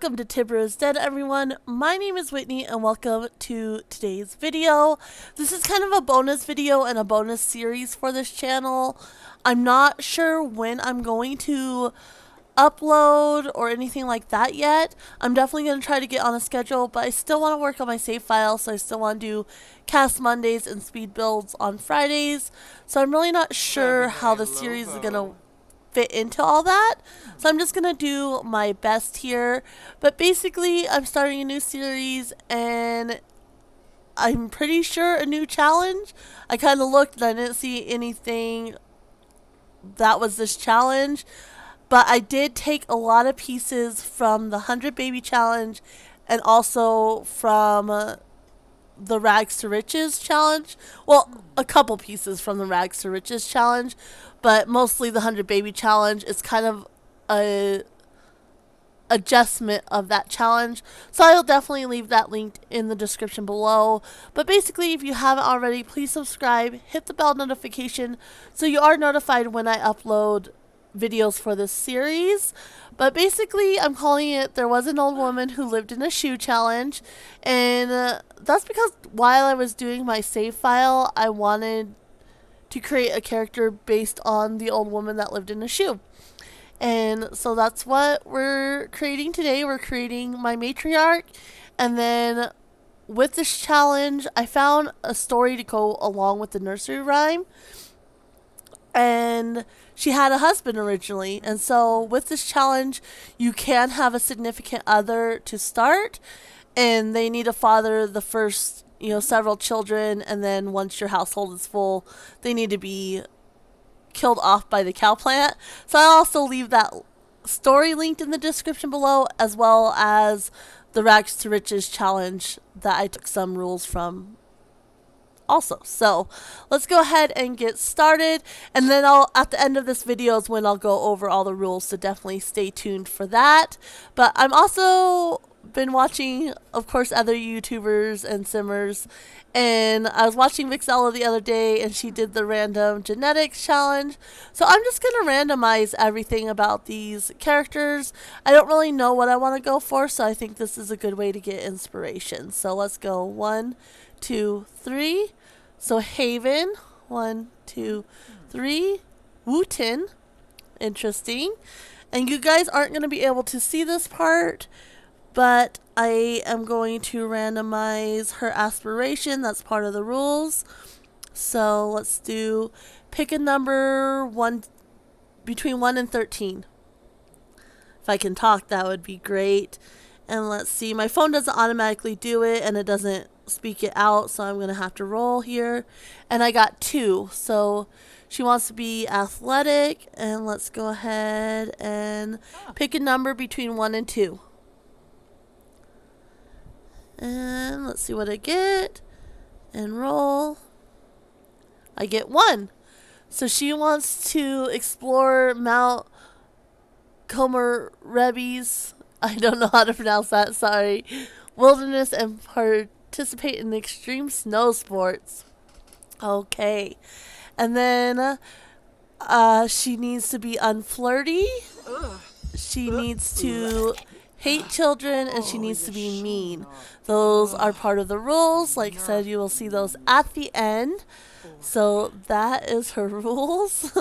Welcome to Tibber is Dead, everyone. My name is Whitney and welcome to today's video. This is kind of a bonus video and a bonus series for this channel. I'm not sure when I'm going to upload or anything like that yet. I'm definitely going to try to get on a schedule, but I still want to work on my save file, so I still want to do cast Mondays and speed builds on Fridays. So I'm really not sure how the series is going to fit into all that, so I'm just gonna do my best here. But basically I'm starting a new series and I'm pretty sure a new challenge. I kind of looked and I didn't see anything that was this challenge, but I did take a lot of pieces from the 100 baby challenge and also from the Rags to Riches challenge. Well, a couple pieces from the Rags to Riches challenge, but mostly the 100 baby challenge is kind of a adjustment of that challenge. So I'll definitely leave that linked in the description below. But basically, if you haven't already, please subscribe, hit the bell notification so you are notified when I upload videos for this series. But basically, I'm calling it There Was an Old Woman Who Lived in a Shoe challenge, and that's because while I was doing my save file, I wanted to create a character based on the old woman that lived in a shoe. And so that's what we're creating today. We're creating my matriarch, and then with this challenge, I found a story to go along with the nursery rhyme. And she had a husband originally, and so with this challenge you can have a significant other to start, and they need to father the first several children, and then once your household is full they need to be killed off by the cow plant. So I'll also leave that story linked in the description below, as well as the Rags to Riches challenge that I took some rules from also. So let's go ahead and get started, and then at the end of this video is when I'll go over all the rules, so definitely stay tuned for that. But I'm also been watching, of course, other YouTubers and simmers, and I was watching Vixella the other day and she did the random genetics challenge. So I'm just gonna randomize everything about these characters. I don't really know what I want to go for, so I think this is a good way to get inspiration. So let's go 1, 2, 3. So Haven, 1, 2, 3. Wooten, interesting. And you guys aren't going to be able to see this part, but I am going to randomize her aspiration. That's part of the rules. So let's do pick a number between 1 and 13. If I can talk, that would be great. And let's see, my phone doesn't automatically do it, and it doesn't speak it out, so I'm going to have to roll here. And I got 2, so she wants to be athletic, and let's go ahead and pick a number between 1 and 2. And let's see what I get, and roll. I get 1. So she wants to explore Mount Comorebis. I don't know how to pronounce that, sorry. Wilderness, and participate in extreme snow sports. Okay. And then she needs to be unflirty. She needs to hate children, and she needs to be mean. Those are part of the rules. Like I said, you will see those at the end. So that is her rules.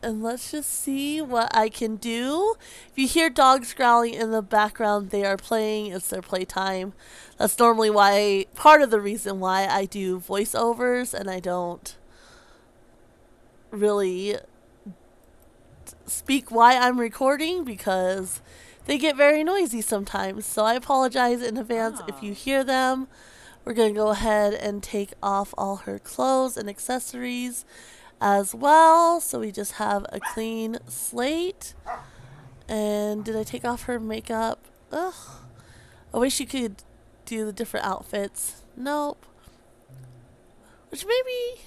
And let's just see what I can do. If you hear dogs growling in the background, they are playing. It's their playtime. That's normally part of the reason why I do voiceovers and I don't really speak why I'm recording, because they get very noisy sometimes. So I apologize in advance if you hear them. We're going to go ahead and take off all her clothes and accessories as well, so we just have a clean slate. And did I take off her makeup? Ugh, I wish you could do the different outfits. Nope. Which maybe,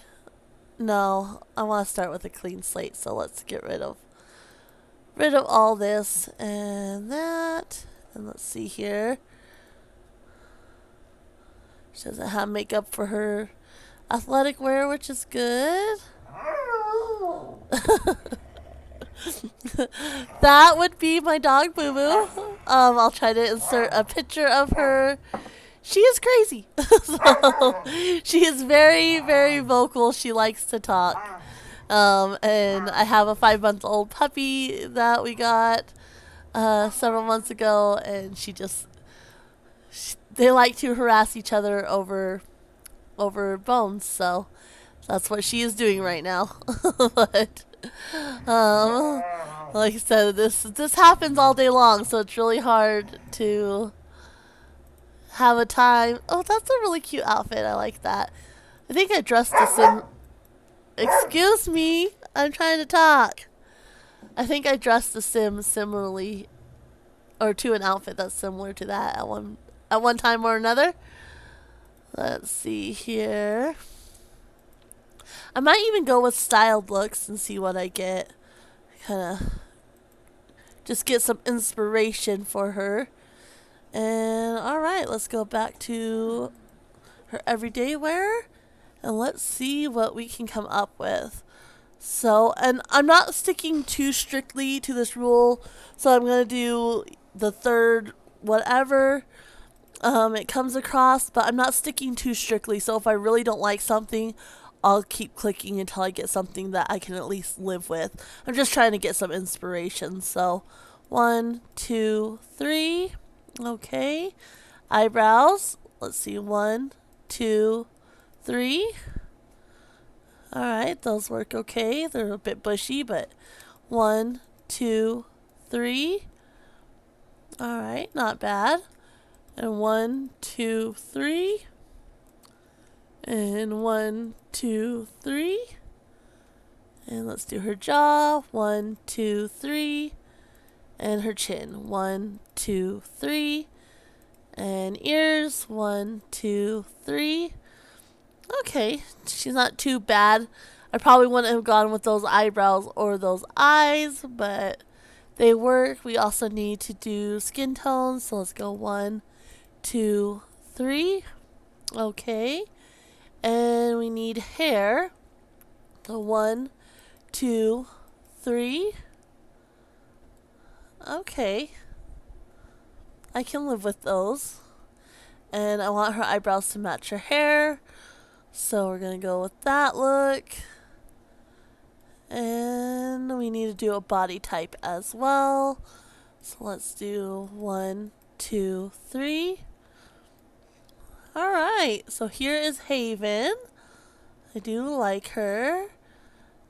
no, I want to start with a clean slate, so let's get rid of all this and that. And let's see here, she doesn't have makeup for her athletic wear, which is good. That would be my dog Boo Boo. I'll try to insert a picture of her. She is crazy. So, she is very, very vocal. She likes to talk. And I have a 5-month-old puppy that we got several months ago, and they like to harass each other over bones. So that's what she is doing right now. But um, like I said, this happens all day long, so it's really hard to have a time. Oh, that's a really cute outfit. I like that. I think I dressed the sim. Excuse me, I'm trying to talk. I think I dressed the sim similarly, or to an outfit that's similar to that at one time or another. Let's see here. I might even go with styled looks and see what I get. Kind of just get some inspiration for her. And alright, let's go back to her everyday wear. And let's see what we can come up with. So, and I'm not sticking too strictly to this rule. So I'm going to do the third whatever it comes across. But I'm not sticking too strictly. So if I really don't like something, I'll keep clicking until I get something that I can at least live with. I'm just trying to get some inspiration. So 1, 2, 3. Okay. Eyebrows. Let's see. 1, 2, 3. Alright, those work okay. They're a bit bushy, but 1, 2, 3. Alright, not bad. And 1, 2, 3. And 1, 2, 3. And let's do her jaw. 1, 2, 3. And her chin. 1, 2, 3. And ears. 1, 2, 3. Okay, she's not too bad. I probably wouldn't have gone with those eyebrows or those eyes, but they work. We also need to do skin tones, so let's go 1, 2, 3. Okay, and we need hair. So 1, 2, 3. Okay, I can live with those. And I want her eyebrows to match her hair. So we're going to go with that look. And we need to do a body type as well. So let's do 1, 2, 3. Alright, so here is Haven. I do like her.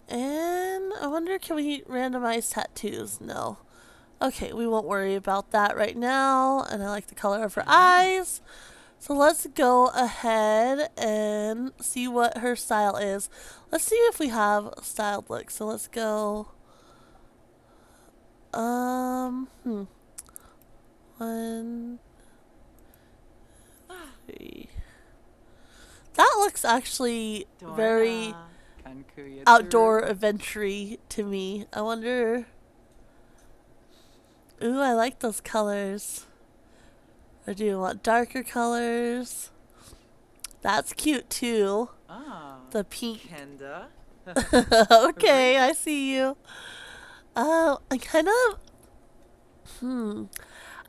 And I wonder, can we randomize tattoos? No. Okay, we won't worry about that right now. And I like the color of her eyes. So let's go ahead and see what her style is. Let's see if we have styled looks. So let's go. 1, 3. That looks actually very outdoor adventure-y to me. I wonder. Ooh, I like those colors. Or do you want darker colors? That's cute too. The pink. Kenda. Okay, I see you. I kind of.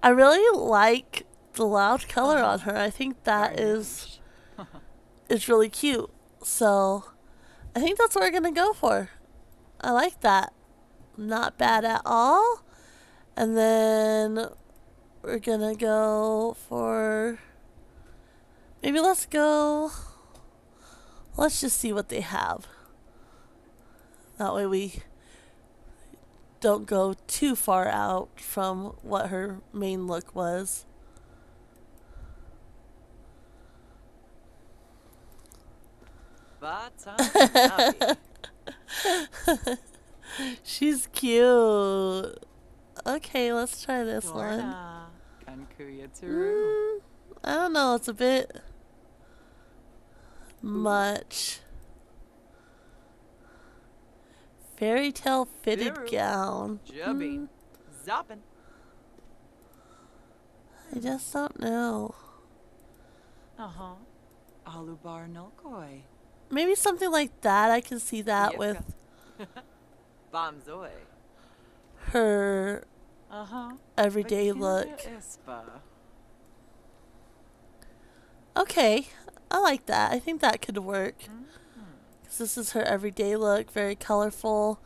I really like the loud color on her. I think that is really cute. So, I think that's what we're gonna go for. I like that. Not bad at all. And then we're gonna go for, maybe let's just see what they have. That way we don't go too far out from what her main look was. She's cute. Okay, let's try this one. I don't know, it's a bit much. Fairy tale fitted gown. I just don't know. Maybe something like that. I can see that with. her everyday look. Okay, I like that. I think that could work. 'Cause this is her everyday look, very colorful.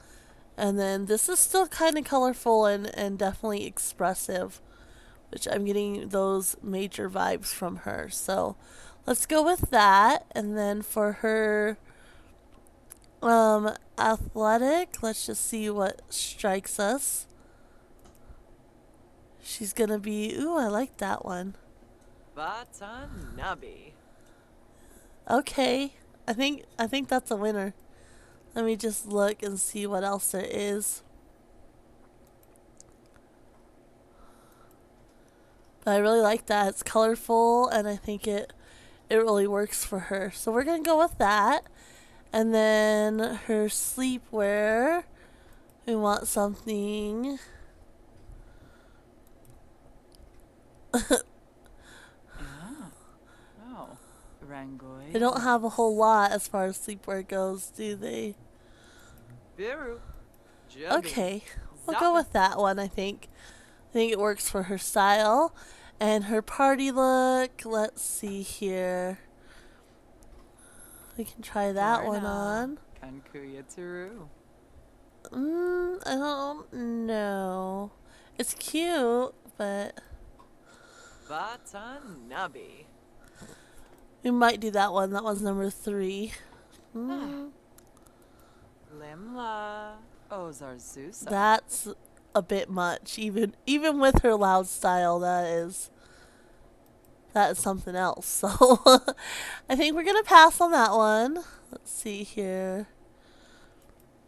And then this is still kind of colorful and definitely expressive, which I'm getting those major vibes from her. So let's go with that. And then for her athletic, let's just see what strikes us. She's gonna be, ooh, I like that one. Watanabe. Okay, I think that's a winner. Let me just look and see what else there is. But I really like that. It's colorful, and I think it really works for her. So we're gonna go with that. And then her sleepwear, we want something. Rangoy. They don't have a whole lot as far as sleepwear goes, do they? Biru. Okay, we'll go with that one, I think. I think it works for her style. And her party look, let's see here. We can try that one on. Kankuya Turu. I don't know. It's cute, but Watanabe. we might do that one. That one's number 3. Limla. Ozarzusa. That's a bit much. Even with her loud style, that is something else. So I think we're gonna pass on that one. Let's see here.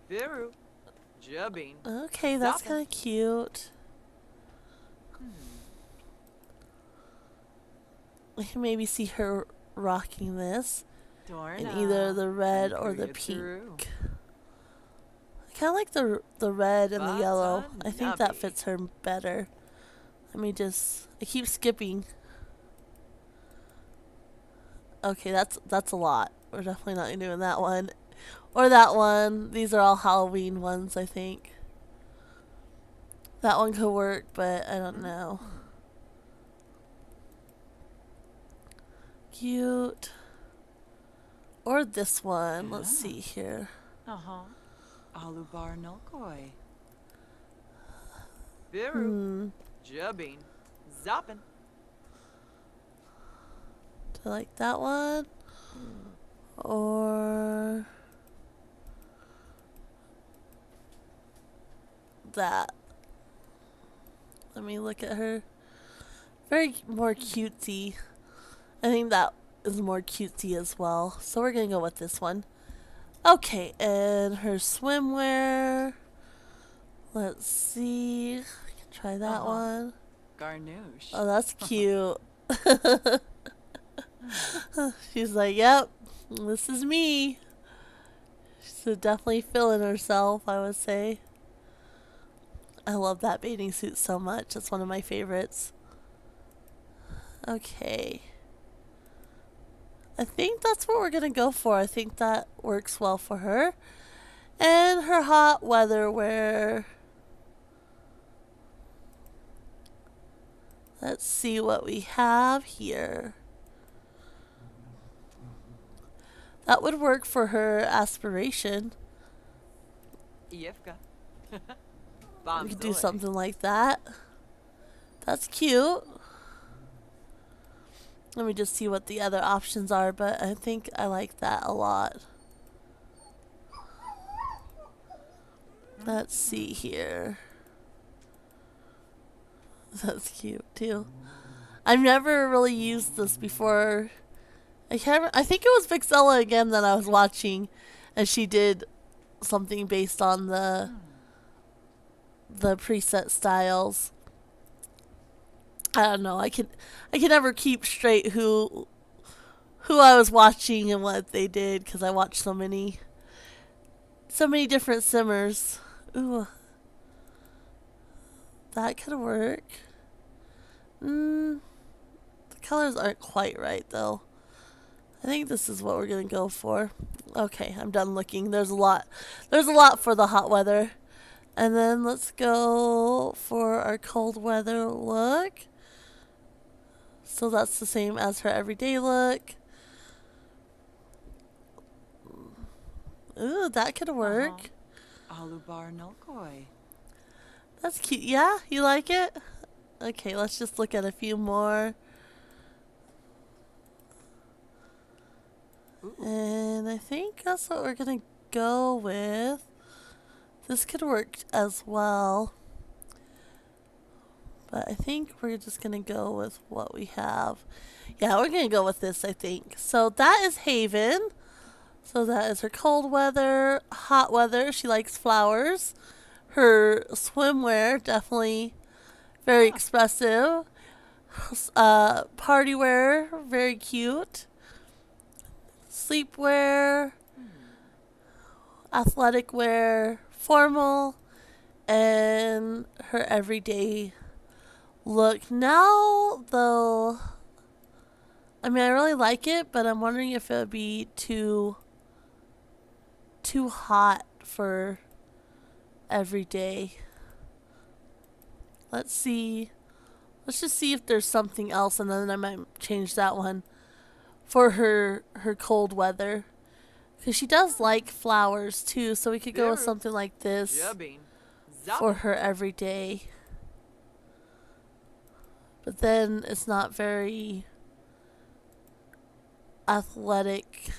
Biru. Jubbing. Okay, that's kind of cute. We can maybe see her rocking this in either the red or the pink. I kind of like the red and the yellow. I think that fits her better. I keep skipping. Okay, that's a lot. We're definitely not doing that one. Or that one. These are all Halloween ones, I think. That one could work, but I don't know. Cute. Or this one. Let's see here. Alubar Nolkoi. Biru. Jubbing. Zoppin. Do I like that one? Or that? Let me look at her. Very more cutesy. I think that is more cutesy as well. So we're gonna go with this one. Okay, and her swimwear. Let's see. I can try that one. Garnouche. Oh, that's cute. She's like, yep, this is me. She's definitely feeling herself, I would say. I love that bathing suit so much. It's one of my favorites. Okay. I think that's what we're going to go for. I think that works well for her. And her hot weather wear. Let's see what we have here. That would work for her aspiration. Yevka. We could do something like that. That's cute. Let me just see what the other options are, but I think I like that a lot. Let's see here. That's cute too. I've never really used this before. I think it was Vixella again that I was watching, and she did something based on the preset styles. I don't know. I can never keep straight who I was watching and what they did because I watched so many different simmers. Ooh, that could work. The colors aren't quite right though. I think this is what we're gonna go for. Okay, I'm done looking. There's a lot for the hot weather. And then let's go for our cold weather look. So that's the same as her everyday look. Ooh, that could work. Alubar Nolkoi. That's cute. Yeah, you like it? Okay, let's just look at a few more. Ooh. And I think that's what we're going to go with. This could work as well. But I think we're just going to go with what we have. Yeah, we're going to go with this, I think. So that is Haven. So that is her cold weather, hot weather. She likes flowers. Her swimwear, definitely very expressive. Party wear, very cute. Sleepwear, athletic wear, formal, and her everyday look. Now, though, I mean, I really like it, but I'm wondering if it would be too hot for every day. Let's see. Let's just see if there's something else, and then I might change that one for her cold weather. Because she does like flowers too, so we could go with something like this Jubbing. for Zopping. her every day. But then it's not very athletic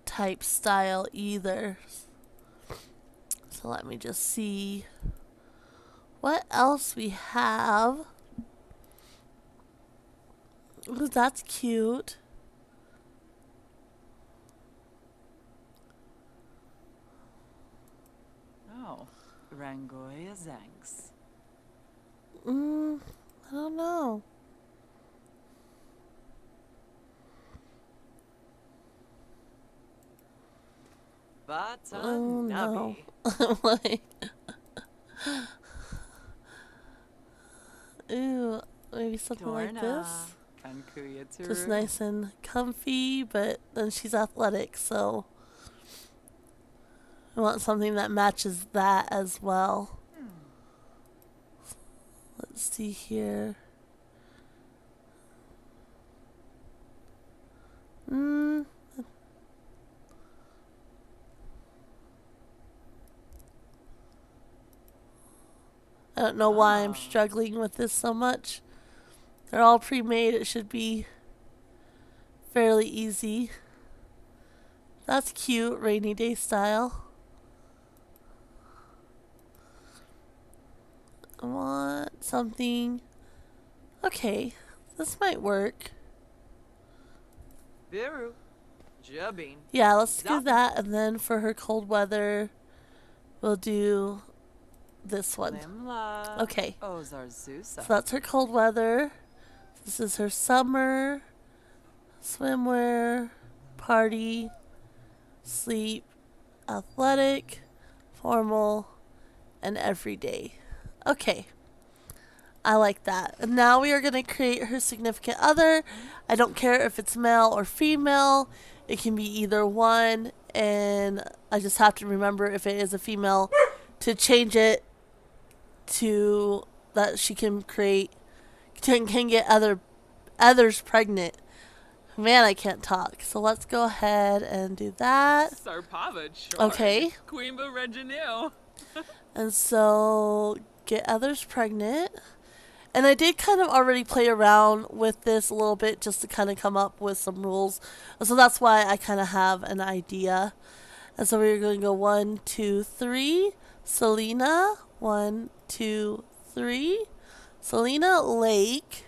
type style either. So let me just see what else we have. Ooh, that's cute. Oh. Rangoya Zanks. I don't know. Bata Oh no. Nubby. Like, ooh, maybe something like Dorna. this. Kankuya Just Turu. nice and comfy, but then she's athletic, so I want something that matches that as well. Let's see here. I don't know why I'm struggling with this so much. They're all pre-made. It should be fairly easy. That's cute, rainy day style. I want something. Okay, this might work. Biru. Jubbing. Yeah, let's do Zopping. that, and then for her cold weather, we'll do this one. Limla. Okay, Ozar so Zusa. that's her cold weather. This is her summer, swimwear, party, sleep, athletic, formal, and everyday. Okay, I like that. And now we are going to create her significant other. I don't care if it's male or female. It can be either one, and I just have to remember if it is a female to change it to that she can create can get others pregnant. Man, I can't talk. So let's go ahead and do that. Sarpava Chard. Okay. Queenba Reginil. And so get others pregnant. And I did kind of already play around with this a little bit just to kind of come up with some rules. So that's why I kind of have an idea. And so we're going to go 1, 2, 3. Selena. 1, 2, 3. Selena Lake.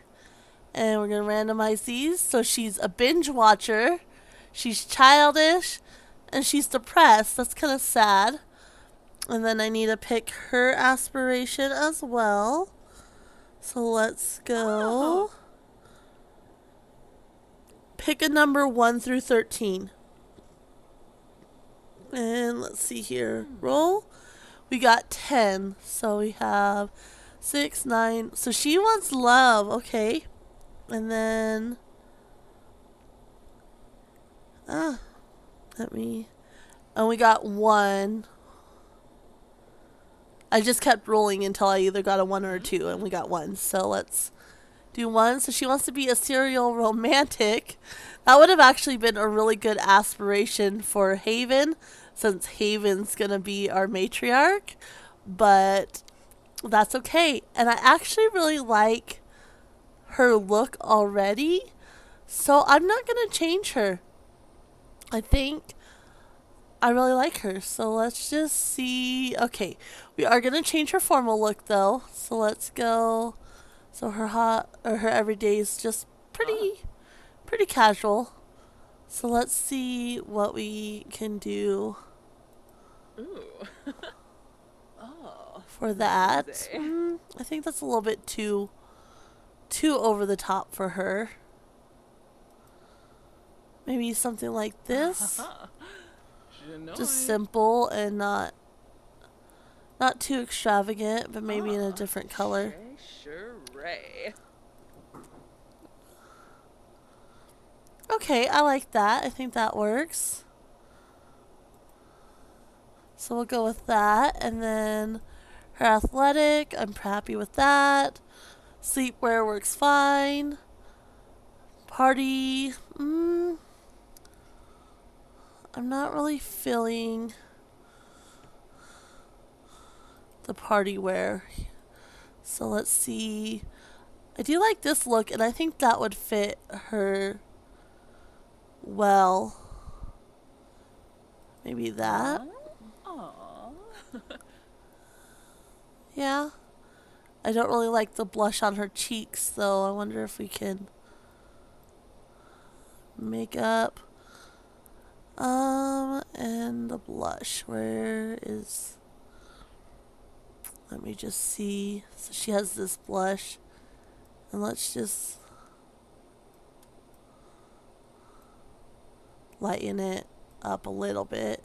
And we're going to randomize these. So she's a binge watcher. She's childish. And she's depressed. That's kind of sad. And then I need to pick her aspiration as well. So let's go. Pick a number 1 through 13. And let's see here. Roll. We got 10. So we have 6, 9. So she wants love. Okay. And then. And we got 1. I just kept rolling until I either got a 1 or a 2, and we got 1. So let's do 1. So she wants to be a serial romantic. That would have actually been a really good aspiration for Haven, since Haven's going to be our matriarch. But that's okay. And I actually really like her look already. So I'm not going to change her. I think I really like her. So let's just see. Okay, we are going to change her formal look though. So let's go. So her everyday is just pretty casual. So let's see what we can do Ooh. Oh. for that. Amazing. I think that's a little bit too over the top for her. Maybe something like this. Just simple and not too extravagant, but maybe in a different color. Sure. Okay, I like that. I think that works. So we'll go with that. And then her athletic, I'm happy with that. Sleepwear works fine. Party, I'm not really feeling the party wear. So let's see. I do like this look, and I think that would fit her well. Maybe that. Aww. Yeah. I don't really like the blush on her cheeks, though. I wonder if we can make up. And the blush. Where is... Let me just see. So she has this blush. And let's just lighten it up a little bit.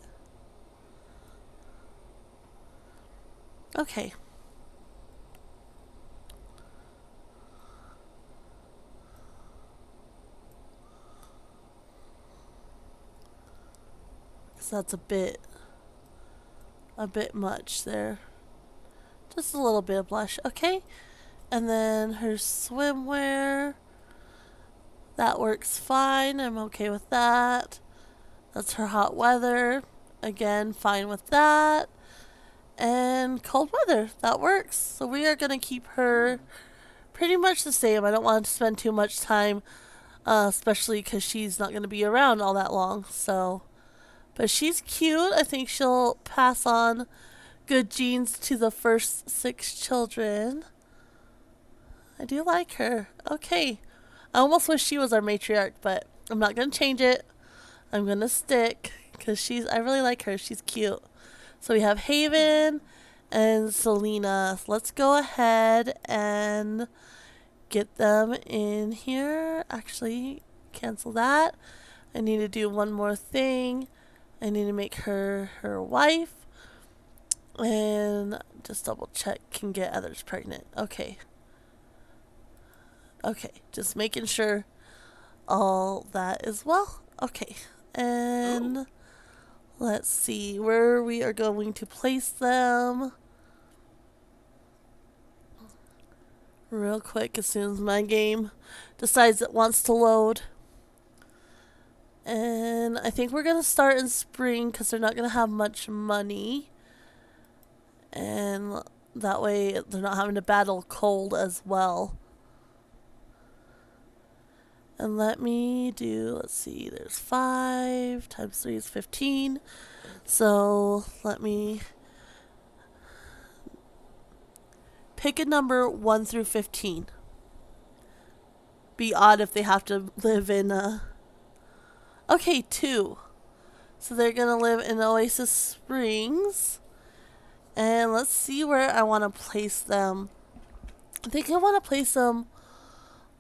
Okay. So that's a bit much there. Just a little bit of blush. Okay. And then her swimwear. That works fine. I'm okay with that. That's her hot weather. Again, fine with that. And cold weather. That works. So we are going to keep her pretty much the same. I don't want to spend too much time, especially because she's not going to be around all that long. So, but she's cute. I think she'll pass on good genes to the first 6 children. I do like her. Okay. I almost wish she was our matriarch, but I'm not going to change it. I'm going to stick because I really like her. She's cute. So we have Haven and Selena. So let's go ahead and get them in here. Actually, cancel that. I need to do one more thing. I need to make her wife. And just double check can get others pregnant. Okay. Okay, just making sure all that is well. Okay, and let's see where we are going to place them. Real quick, as soon as my game decides it wants to load. And I think we're going to start in spring because they're not going to have much money. And that way they're not having to battle cold as well. And let me do, let's see, there's 5 times 3 is 15. So let me pick a number 1 through 15. Be odd if they have to live in okay, 2. So they're going to live in Oasis Springs. And let's see where I want to place them. I think I want to place them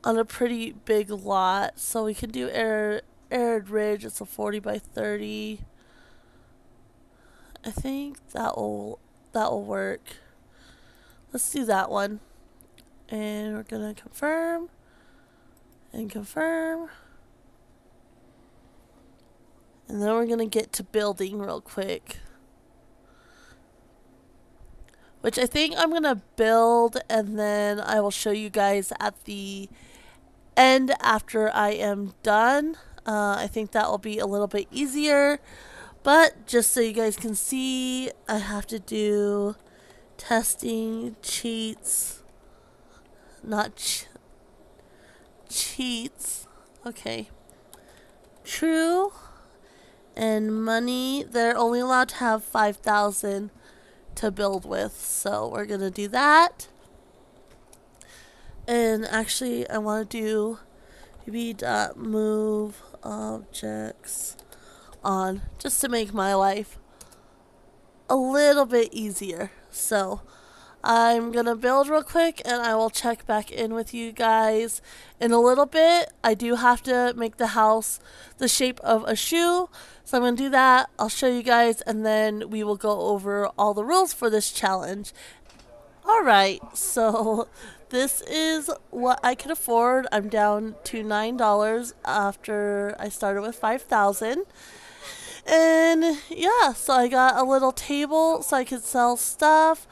on a pretty big lot. So we can do Arid Ridge. It's a 40 by 30. I think that will work. Let's do that one. And we're going to confirm. And confirm. And then we're going to get to building real quick. which I think I'm going to build, and then I will show you guys at the end after I am done. I think that will be a little bit easier, but just so you guys can see, I have to do testing cheats, not cheats. Okay. True and money. They're only allowed to have 5,000 to build with, so we're gonna do that. And actually, I want to do move objects on just to make my life a little bit easier. So I'm gonna build real quick and I will check back in with you guys in a little bit. I do have to make the house the shape of a shoe, so I'm gonna do that. I'll show you guys and then we will go over all the rules for this challenge. Alright, so this is what I can afford. I'm down to $9 after I started with 5,000. And yeah, so I got a little table so I could sell stuff.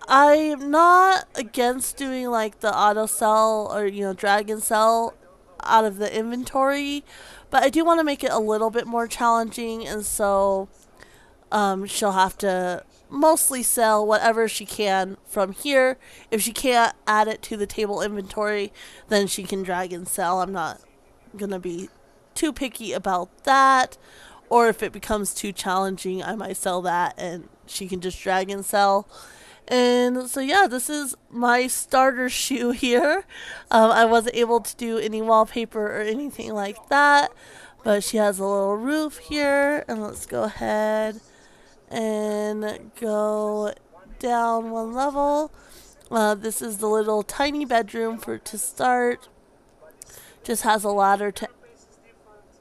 I'm not against doing like the auto sell or, drag and sell out of the inventory, but I do want to make it a little bit more challenging, and so she'll have to mostly sell whatever she can from here. If she can't add it to the table inventory, then she can drag and sell. I'm not gonna be too picky about that. Or if it becomes too challenging, I might sell that and she can just drag and sell. And so yeah, this is my starter shoe here. I wasn't able to do any wallpaper or anything like that, but she has a little roof here. And let's go ahead and go down one level. This is the little tiny bedroom to start. Just has a ladder to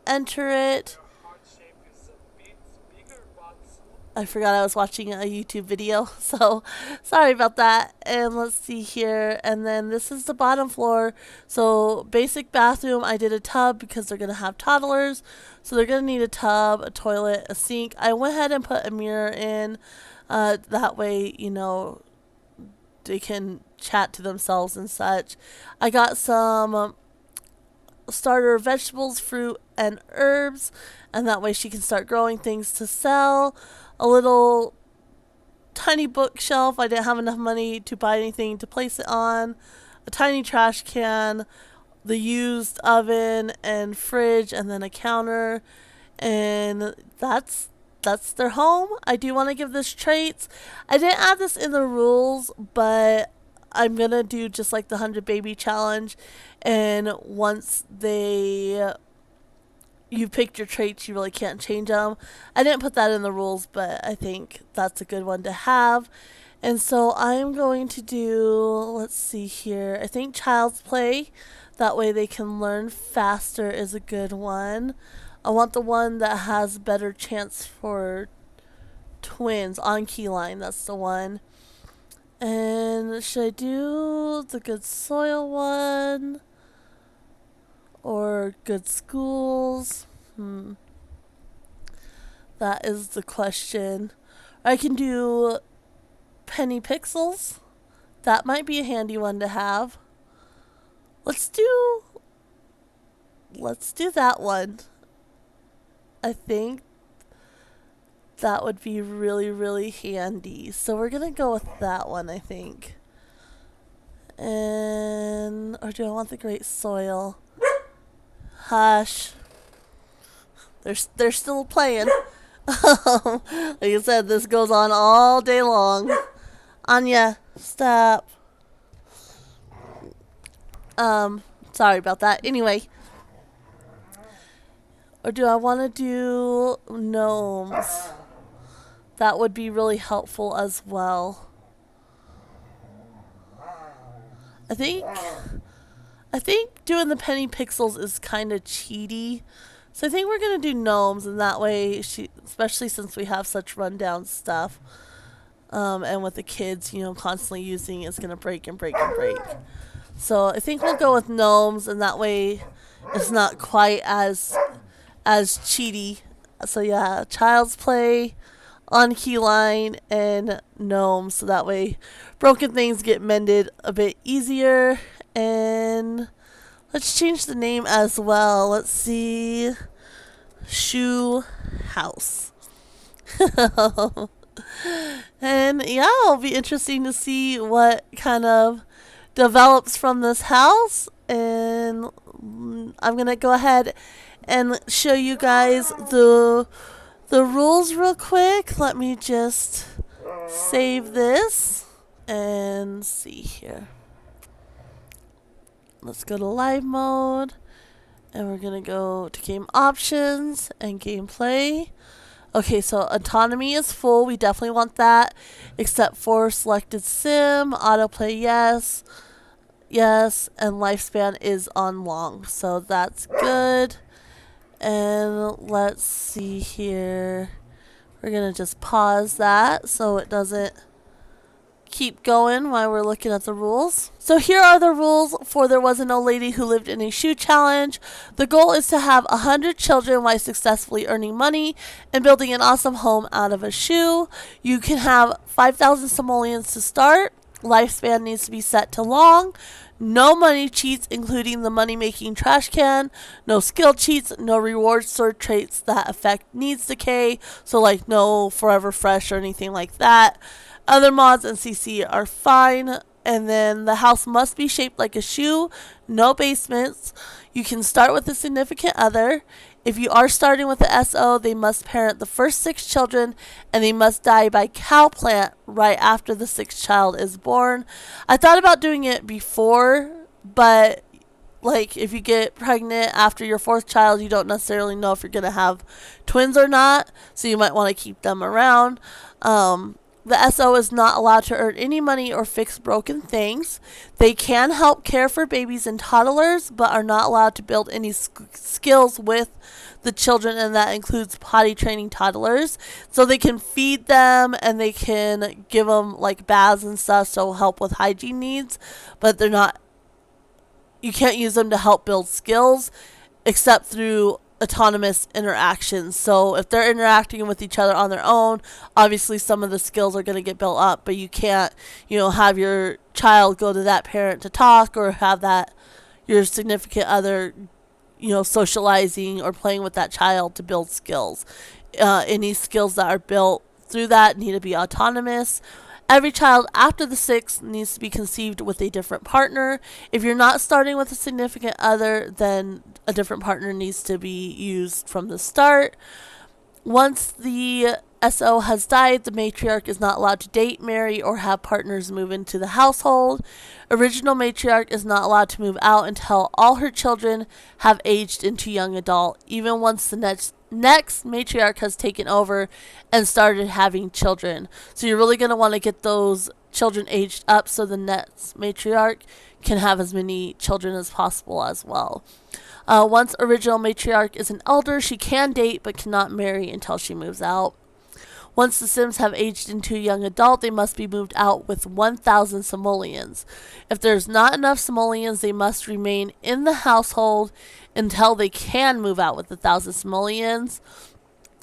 enter it. I forgot I was watching a YouTube video, so sorry about that. And let's see here. And then this is the bottom floor. So basic bathroom, I did a tub because they're going to have toddlers. So they're going to need a tub, a toilet, a sink. I went ahead and put a mirror in. That way, they can chat to themselves and such. I got some starter vegetables, fruit, and herbs. And that way she can start growing things to sell. A little tiny bookshelf. I didn't have enough money to buy anything to place it on. A tiny trash can, the used oven and fridge, and then a counter. And that's their home. I do want to give this traits. I didn't add this in the rules, but I'm going to do just like the 100 baby challenge. And once you picked your traits, you really can't change them. I didn't put that in the rules, but I think that's a good one to have. And so I'm going to do, let's see here, I think child's play. That way they can learn faster is a good one. I want the one that has better chance for twins on keyline. That's the one. And should I do the good soil one? Or good schools? That is the question. I can do penny pixels. That might be a handy one to have. Let's do that one. I think that would be really, really handy. So we're going to go with that one, I think. Or do I want the great soil? Hush. They're still playing. Like I said, this goes on all day long. Anya, stop. Sorry about that. Anyway. Or do I want to do gnomes? That would be really helpful as well. I think doing the penny pixels is kind of cheaty. So I think we're going to do gnomes, and that way, especially since we have such rundown stuff, and with the kids, constantly using it's going to break and break and break. So I think we'll go with gnomes, and that way it's not quite as cheaty. So yeah, child's play. on keyline and gnome, so that way broken things get mended a bit easier. And let's change the name as well. Let's see. Shoe House. And yeah, it'll be interesting to see what kind of develops from this house. And I'm gonna go ahead and show you guys the rules real quick. Let me just save this and see here. Let's go to live mode, and we're gonna go to game options and gameplay. Okay, so autonomy is full. We definitely want that, except for selected sim, autoplay yes, yes, and lifespan is on long. So that's good. And let's see here. We're going to just pause that so it doesn't keep going while we're looking at the rules. So here are the rules for There Was an Old Lady Who Lived in a Shoe Challenge. The goal is to have 100 children while successfully earning money and building an awesome home out of a shoe. You can have 5,000 simoleons to start. Lifespan needs to be set to long. No money cheats, including the money-making trash can. No skill cheats. No reward sword traits that affect needs decay. So like no forever fresh or anything like that. Other mods and CC are fine. And then the house must be shaped like a shoe. No basements. You can start with a significant other. If you are starting with the SO, they must parent the first 6 children, and they must die by cowplant right after the 6th child is born. I thought about doing it before, but like if you get pregnant after your 4th child, you don't necessarily know if you're going to have twins or not, so you might want to keep them around. The SO is not allowed to earn any money or fix broken things. They can help care for babies and toddlers, but are not allowed to build any skills with the children, and that includes potty training toddlers. So they can feed them and they can give them like baths and stuff, so help with hygiene needs, but they're not, you can't use them to help build skills except through autonomous interactions. So if they're interacting with each other on their own, obviously some of the skills are going to get built up, but you can't, have your child go to that parent to talk, or have that your significant other, socializing or playing with that child to build skills. Any skills that are built through that need to be autonomous. Every child after the 6th needs to be conceived with a different partner. If you're not starting with a significant other, then a different partner needs to be used from the start. Once the SO has died, the matriarch is not allowed to date, marry, or have partners move into the household. Original matriarch is not allowed to move out until all her children have aged into young adult, even once the next matriarch has taken over and started having children. So you're really going to want to get those children aged up so the next matriarch can have as many children as possible as well. Once original matriarch is an elder, she can date but cannot marry until she moves out. Once the Sims have aged into a young adult, they must be moved out with 1,000 simoleons. If there's not enough simoleons, they must remain in the household until they can move out with 1,000 simoleons.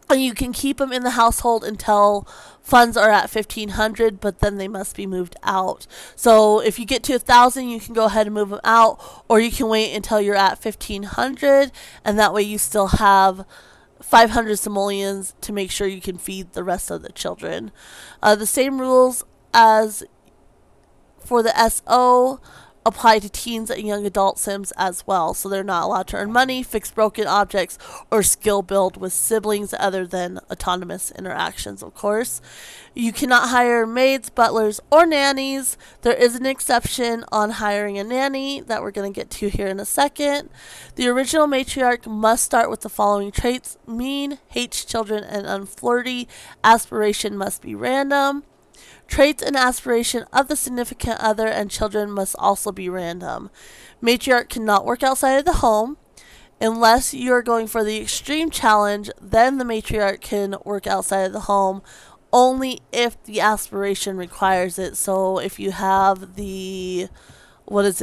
And you can keep them in the household until funds are at 1,500, but then they must be moved out. So if you get to 1,000, you can go ahead and move them out, or you can wait until you're at 1,500, and that way you still have 500 simoleons to make sure you can feed the rest of the children. The same rules as for the SO apply to teens and young adult Sims as well. So they're not allowed to earn money, fix broken objects, or skill build with siblings other than autonomous interactions, of course. You cannot hire maids, butlers, or nannies. There is an exception on hiring a nanny that we're going to get to here in a second. The original matriarch must start with the following traits: mean, hates children, and unflirty. Aspiration must be random. Traits and aspiration of the significant other and children must also be random. Matriarch cannot work outside of the home. Unless you are going for the extreme challenge, then the matriarch can work outside of the home, only if the aspiration requires it. So if you have the,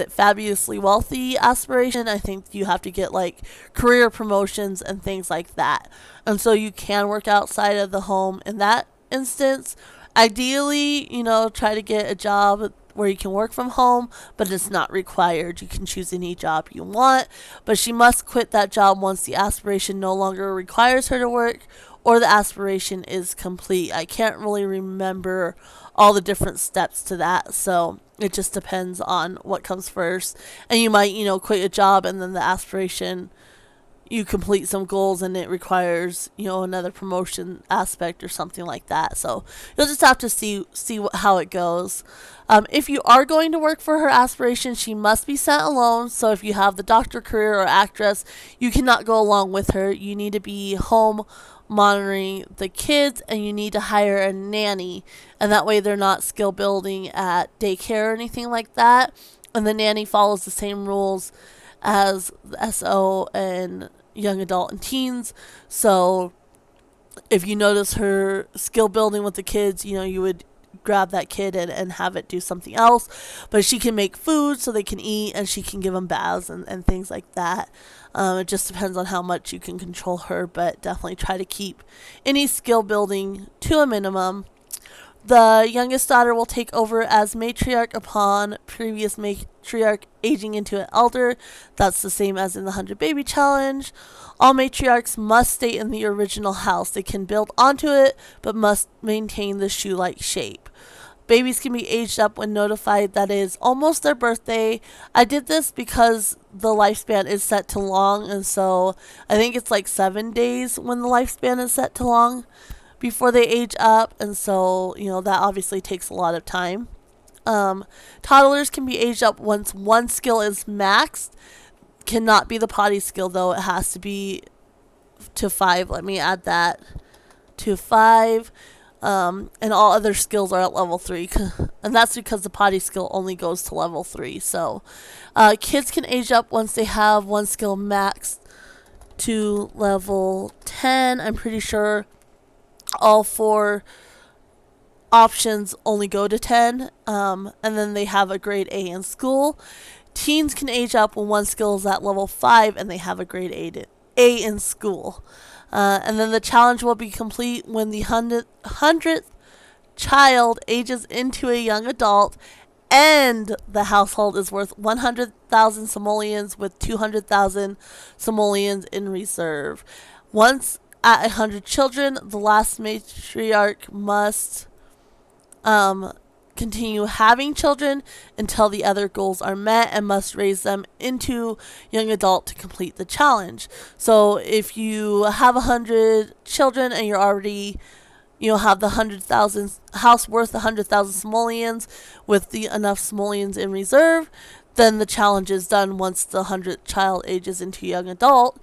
fabulously wealthy aspiration, I think you have to get like career promotions and things like that. And so you can work outside of the home in that instance. Ideally, try to get a job where you can work from home, but it's not required. You can choose any job you want, but she must quit that job once the aspiration no longer requires her to work or the aspiration is complete. I can't really remember all the different steps to that, so it just depends on what comes first. And you might, quit a job and then the aspiration, you complete some goals and it requires, another promotion aspect or something like that. So you'll just have to see how it goes. If you are going to work for her aspiration, she must be sent alone. So if you have the doctor, career, or actress, you cannot go along with her. You need to be home monitoring the kids, and you need to hire a nanny, and that way they're not skill building at daycare or anything like that. And the nanny follows the same rules as the SO and young adult and teens. So if you notice her skill building with the kids, you would grab that kid and have it do something else. But she can make food so they can eat, and she can give them baths and things like that. It just depends on how much you can control her, but definitely try to keep any skill building to a minimum. The youngest daughter will take over as matriarch upon previous matriarch aging into an elder. That's the same as in the 100 Baby Challenge. All matriarchs must stay in the original house. They can build onto it, but must maintain the shoe-like shape. Babies can be aged up when notified that it is almost their birthday. I did this because the lifespan is set to long, and so I think it's like 7 days when the lifespan is set to long before they age up, and so that obviously takes a lot of time. Toddlers can be aged up once one skill is maxed. Cannot be the potty skill though. It has to be to 5. Let me add that to 5. And all other skills are at level 3, and that's because the potty skill only goes to level 3. So kids can age up once they have one skill maxed to level 10. I'm pretty sure all 4 options only go to 10, and then they have a grade A in school. Teens can age up when one skill is at level 5 and they have a grade A in school. And then the challenge will be complete when the 100th child ages into a young adult and the household is worth 100,000 simoleons with 200,000 simoleons in reserve. Once at 100 children, the last matriarch must continue having children until the other goals are met and must raise them into young adult to complete the challenge. So if you have 100 children and you're already have the 100,000 house worth 100,000 simoleons with the enough simoleons in reserve, then the challenge is done once the 100th child ages into young adult.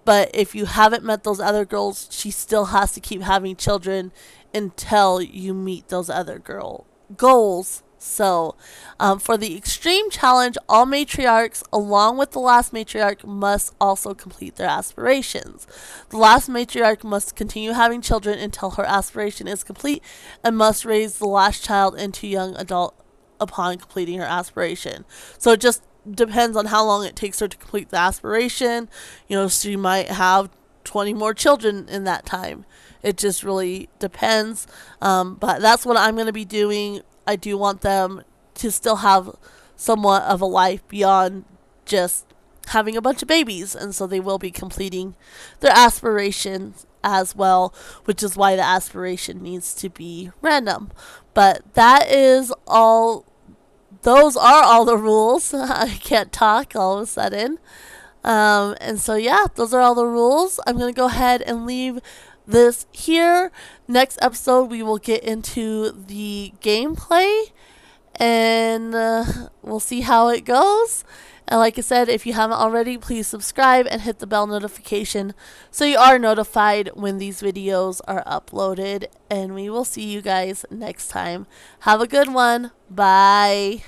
But if you haven't met those other goals, she still has to keep having children until you meet those other goals. So for the extreme challenge, all matriarchs along with the last matriarch must also complete their aspirations. The last matriarch must continue having children until her aspiration is complete and must raise the last child into young adult upon completing her aspiration. So it just depends on how long it takes her to complete the aspiration. She might have 20 more children in that time. It just really depends. But that's what I'm going to be doing. I do want them to still have somewhat of a life beyond just having a bunch of babies. And so they will be completing their aspirations as well, which is why the aspiration needs to be random. But that is all. Those are all the rules. I can't talk all of a sudden. And so, yeah, those are all the rules. I'm going to go ahead and leave this here. Next episode, we will get into the gameplay, and we'll see how it goes. And like I said, if you haven't already, please subscribe and hit the bell notification so you are notified when these videos are uploaded. And we will see you guys next time. Have a good one. Bye.